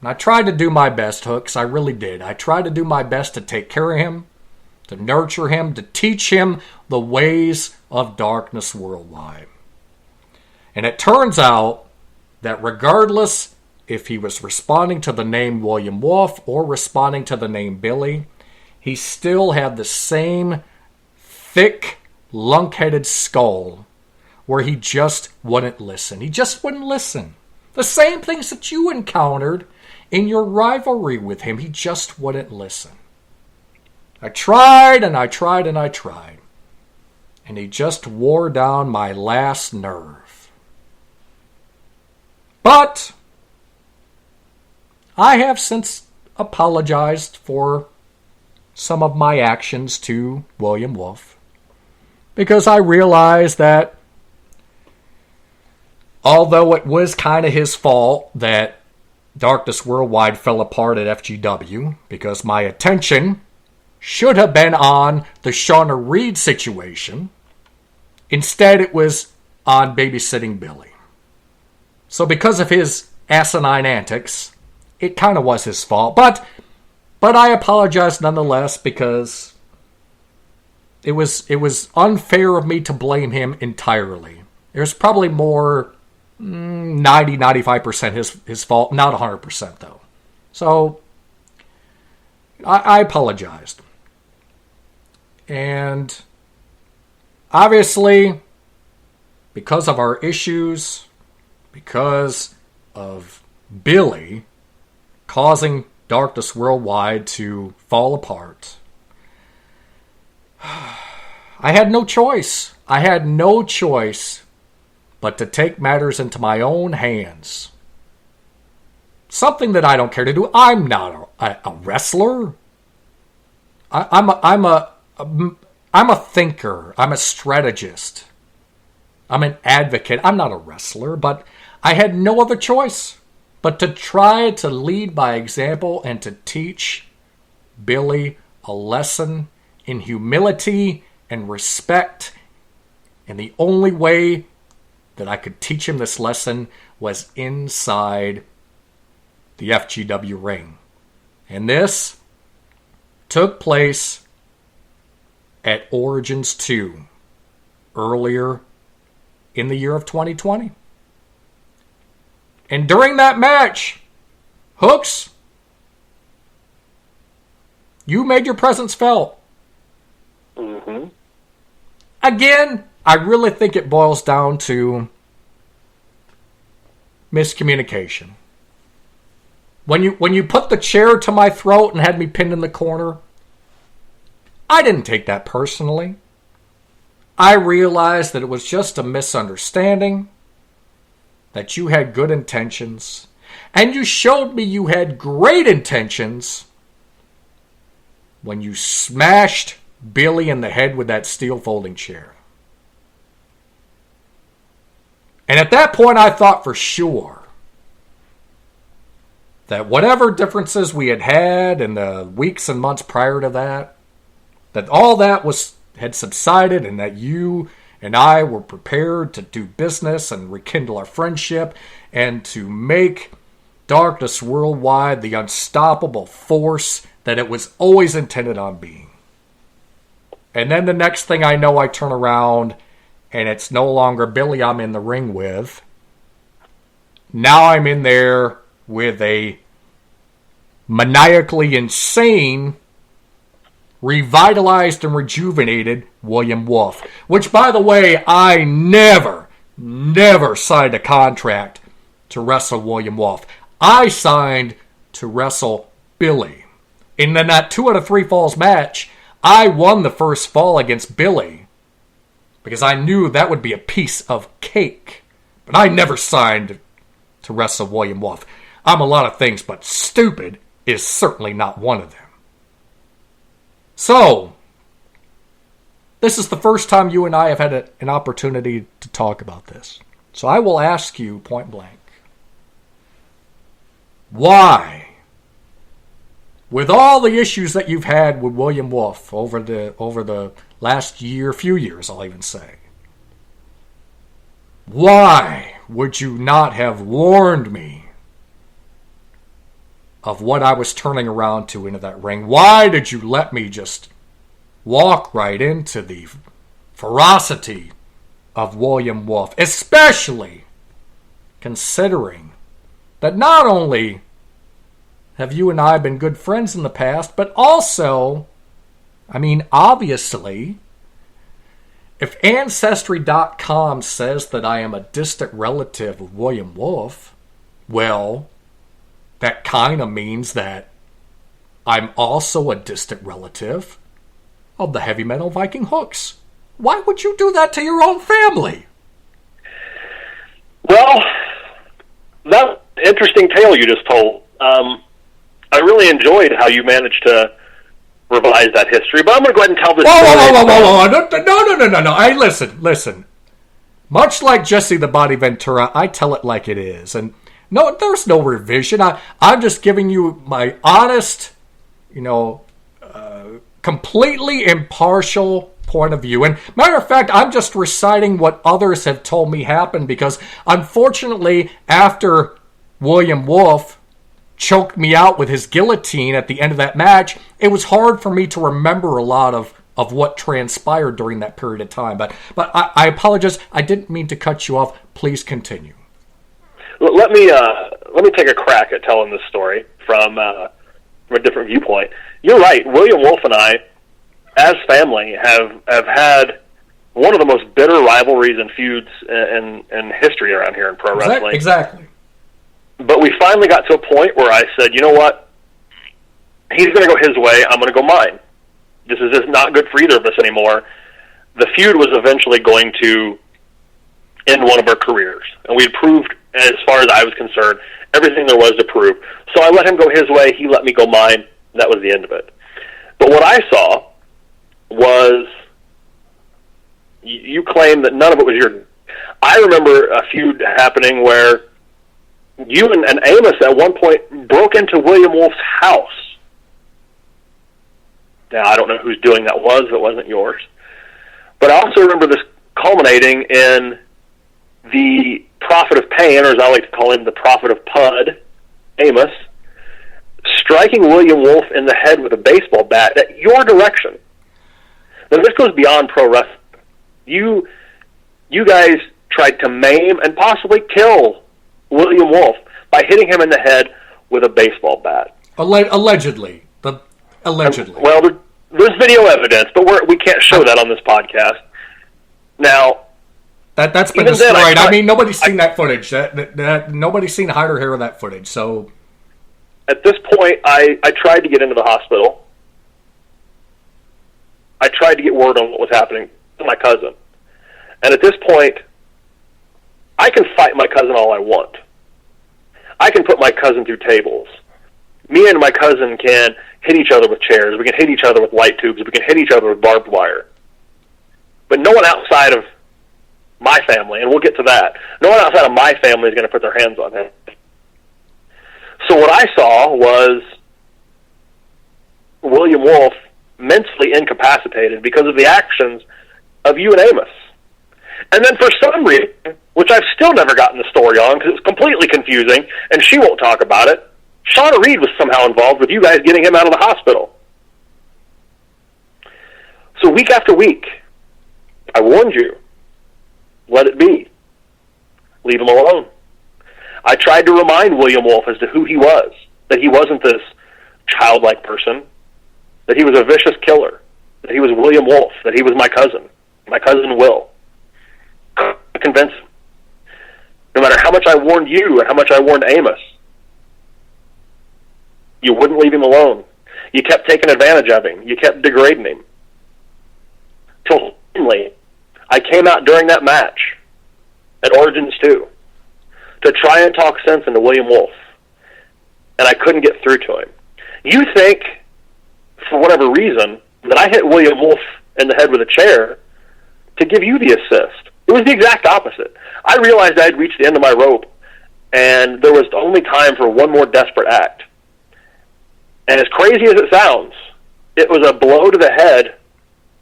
And I tried to do my best, Hooks. I really did. I tried to do my best to take care of him, to nurture him, to teach him the ways of darkness worldwide. And it turns out that regardless if he was responding to the name William Wolf or responding to the name Billy, he still had the same thick, lunk-headed skull where he just wouldn't listen. He just wouldn't listen. The same things that you encountered in your rivalry with him, he just wouldn't listen. I tried and I tried and I tried. And he just wore down my last nerve. But I have since apologized for some of my actions to William Wolf, because I realized that although it was kind of his fault that Darkness Worldwide fell apart at FGW, because my attention should have been on the Shauna Reed situation, instead it was on babysitting Billy. So because of his asinine antics, it kind of was his fault. But I apologize nonetheless, because it was unfair of me to blame him entirely. There's probably more 90-95% his fault, not 100% though. So I apologized. And obviously, because of our issues, because of Billy causing Darkness Worldwide to fall apart, I had no choice. I had no choice but to take matters into my own hands. Something that I don't care to do. I'm not a wrestler. I'm a thinker. I'm a strategist. I'm an advocate. I'm not a wrestler, but I had no other choice but to try to lead by example and to teach Billy a lesson in humility and respect. And the only way that I could teach him this lesson was inside the FGW ring. And this took place at Origins 2 earlier in the year of 2020. And during that match, Hooks, you made your presence felt. Mm-hmm. Again, I really think it boils down to miscommunication. When you put the chair to my throat and had me pinned in the corner, I didn't take that personally. I realized that it was just a misunderstanding, that you had good intentions, and you showed me you had great intentions when you smashed Billy in the head with that steel folding chair. And at that point, I thought for sure that whatever differences we had in the weeks and months prior to that all that had subsided, and that you and I were prepared to do business and rekindle our friendship and to make Darkness Worldwide the unstoppable force that it was always intended on being. And then the next thing I know, I turn around and it's no longer Billy I'm in the ring with. Now I'm in there with a maniacally insane, revitalized and rejuvenated William Wolf. Which, by the way, I never signed a contract to wrestle William Wolf. I signed to wrestle Billy. And in that 2 out of 3 falls match, I won the first fall against Billy, because I knew that would be a piece of cake. But I never signed to wrestle William Wolf. I'm a lot of things, but stupid is certainly not one of them. So, this is the first time you and I have had an opportunity to talk about this. So I will ask you point blank, why, with all the issues that you've had with William Wolf over the last few years, I'll even say, why would you not have warned me of what I was turning around to into that ring. Why did you let me just walk right into the ferocity of William Wolf, especially considering that not only have you and I been good friends in the past, but also, obviously, if Ancestry.com says that I am a distant relative of William Wolf, well, that kind of means that I'm also a distant relative of the Heavy Metal Viking Hooks. Why would you do that to your own family? Well, that's an interesting tale you just told. I really enjoyed how you managed to revise that history, but I'm going to go ahead and tell this story. No. Hey, listen. Much like Jesse the Body Ventura, I tell it like it is. And no, there's no revision. I'm just giving you my honest, completely impartial point of view. And matter of fact, I'm just reciting what others have told me happened, because unfortunately, after William Wolf choked me out with his guillotine at the end of that match, it was hard for me to remember a lot of what transpired during that period of time. But I apologize. I didn't mean to cut you off. Please continue. Let me take a crack at telling this story from a different viewpoint. You're right. William Wolf and I, as family, have had one of the most bitter rivalries and feuds in history around here in pro wrestling. Exactly. But we finally got to a point where I said, you know what? He's going to go his way. I'm going to go mine. This is just not good for either of us anymore. The feud was eventually going to end one of our careers. And we had proved, as far as I was concerned, everything there was to prove. So I let him go his way. He let me go mine. That was the end of it. But what I saw was, you claim that none of it was your... I remember a feud happening where you and Amos at one point broke into William Wolf's house. Now, I don't know whose doing that was. It wasn't yours. But I also remember this culminating in the Prophet of Pain, or as I like to call him, the Prophet of Pud, Amos, striking William Wolf in the head with a baseball bat at your direction. Now, this goes beyond pro wrestling. You guys tried to maim and possibly kill William Wolf by hitting him in the head with a baseball bat. Allegedly. Allegedly. Well, there's video evidence, but we can't show that on this podcast. Now, that's been destroyed. Nobody's seen that footage. Nobody's seen hide or hair of that footage. So, at this point, I tried to get into the hospital. I tried to get word on what was happening to my cousin. And at this point, I can fight my cousin all I want. I can put my cousin through tables. Me and my cousin can hit each other with chairs. We can hit each other with light tubes. We can hit each other with barbed wire. But no one outside of my family, and we'll get to that, no one outside of my family is going to put their hands on him. So what I saw was William Wolf mentally incapacitated because of the actions of you and Amos. And then for some reason, which I've still never gotten the story on because it's completely confusing, and she won't talk about it, Shauna Reed was somehow involved with you guys getting him out of the hospital. So week after week, I warned you, let it be. Leave him alone. I tried to remind William Wolf as to who he was, that he wasn't this childlike person, that he was a vicious killer, that he was William Wolf, that he was my cousin Will. Convince him. No matter how much I warned you and how much I warned Amos, you wouldn't leave him alone. You kept taking advantage of him. You kept degrading him. Till finally, I came out during that match at Origins 2 to try and talk sense into William Wolf, and I couldn't get through to him. You think, for whatever reason, that I hit William Wolf in the head with a chair to give you the assist. It was the exact opposite. I realized I'd reached the end of my rope, and there was only time for one more desperate act. And as crazy as it sounds, it was a blow to the head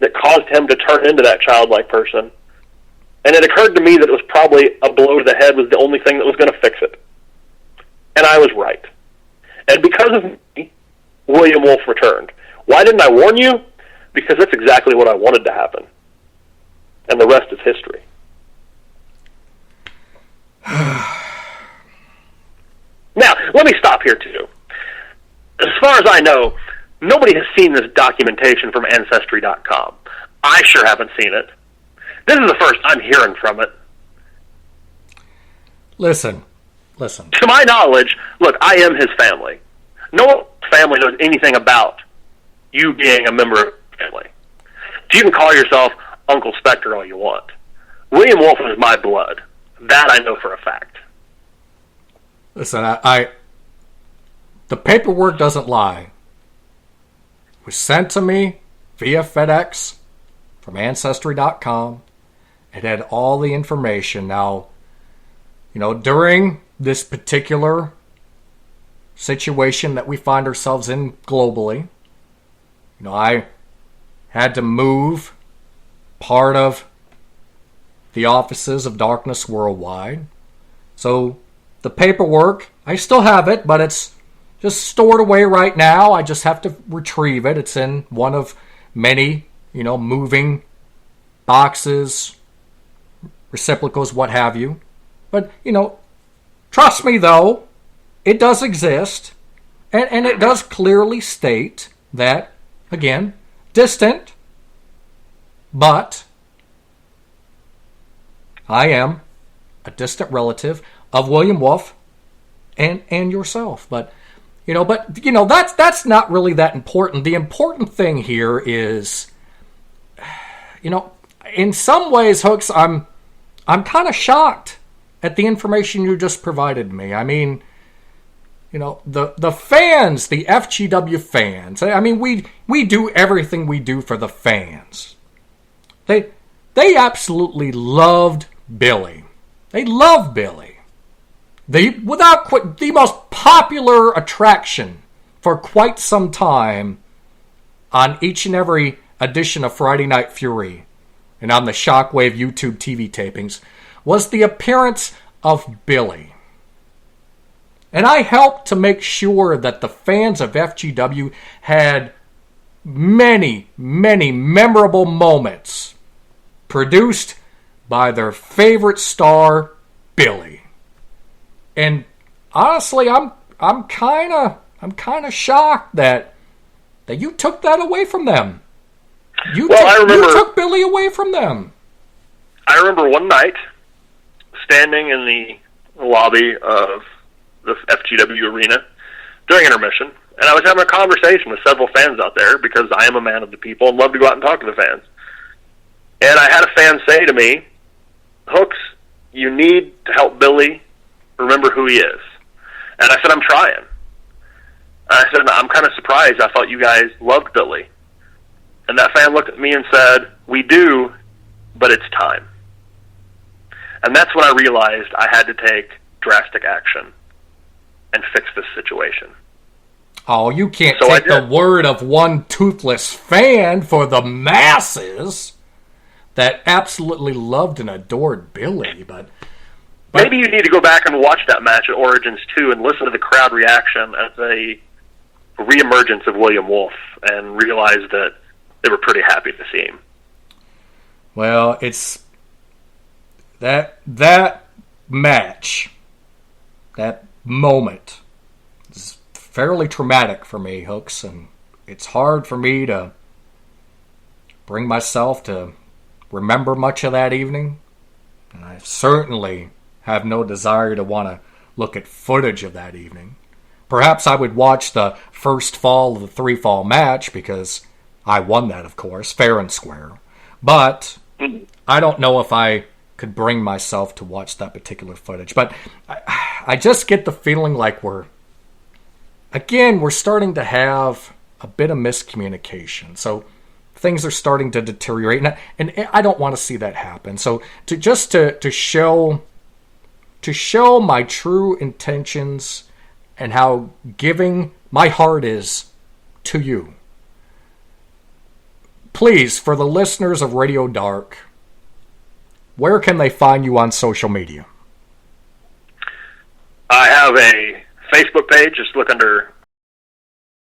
that caused him to turn into that childlike person. And it occurred to me that it was probably a blow to the head was the only thing that was going to fix it. And I was right. And because of me, William Wolf returned. Why didn't I warn you? Because that's exactly what I wanted to happen. And the rest is history. Now, let me stop here, too. As far as I know, nobody has seen this documentation from Ancestry.com. I sure haven't seen it. This is the first I'm hearing from it. Listen. To my knowledge, look, I am his family. No family knows anything about you being a member of the family. So you can call yourself Uncle Spector all you want. William Wolf is my blood. That I know for a fact. Listen, the paperwork doesn't lie. It was sent to me via FedEx from Ancestry.com. It had all the information. Now, during this particular situation that we find ourselves in globally, I had to move part of the offices of Darkness Worldwide. So the paperwork, I still have it, but it's just stored away right now. I just have to retrieve it. It's in one of many, moving boxes, receptacles, what have you. But, trust me, though, it does exist. And it does clearly state that, again, distant, but I am a distant relative of William Wolf and yourself. But that's not really that important. The important thing here is, in some ways, Hooks, I'm kind of shocked at the information you just provided me. I mean, the fans, the FGW fans. I mean, we do everything we do for the fans. They absolutely loved Billy. They love Billy. The most popular attraction for quite some time on each and every edition of Friday Night Fury and on the Shockwave YouTube TV tapings was the appearance of Billy. And I helped to make sure that the fans of FGW had many, many memorable moments produced by their favorite star, Billy. And honestly, I'm kind of shocked that you took that away from them. You took Billy away from them. I remember one night standing in the lobby of the FGW arena during intermission, and I was having a conversation with several fans out there because I am a man of the people and love to go out and talk to the fans. And I had a fan say to me, Hooks, you need to help Billy remember who he is. And I said, I'm trying. And I said, I'm kind of surprised. I thought you guys loved Billy. And that fan looked at me and said, we do, but it's time. And that's when I realized I had to take drastic action and fix this situation. Oh, you can't take the word of one toothless fan for the masses that absolutely loved and adored Billy, but maybe you need to go back and watch that match at Origins 2 and listen to the crowd reaction as a reemergence of William Wolf and realize that they were pretty happy to see him. Well, it's that match, that moment is fairly traumatic for me, Hooks, and it's hard for me to bring myself to remember much of that evening. And I certainly have no desire to want to look at footage of that evening. Perhaps I would watch the first fall of the 3-fall match because I won that, of course, fair and square. But I don't know if I could bring myself to watch that particular footage. But I just get the feeling like we're starting to have a bit of miscommunication. So things are starting to deteriorate, and I don't want to see that happen. So to show my true intentions and how giving my heart is to you, please, for the listeners of Radio Dark, where can they find you on social media? I have a Facebook page. Just look under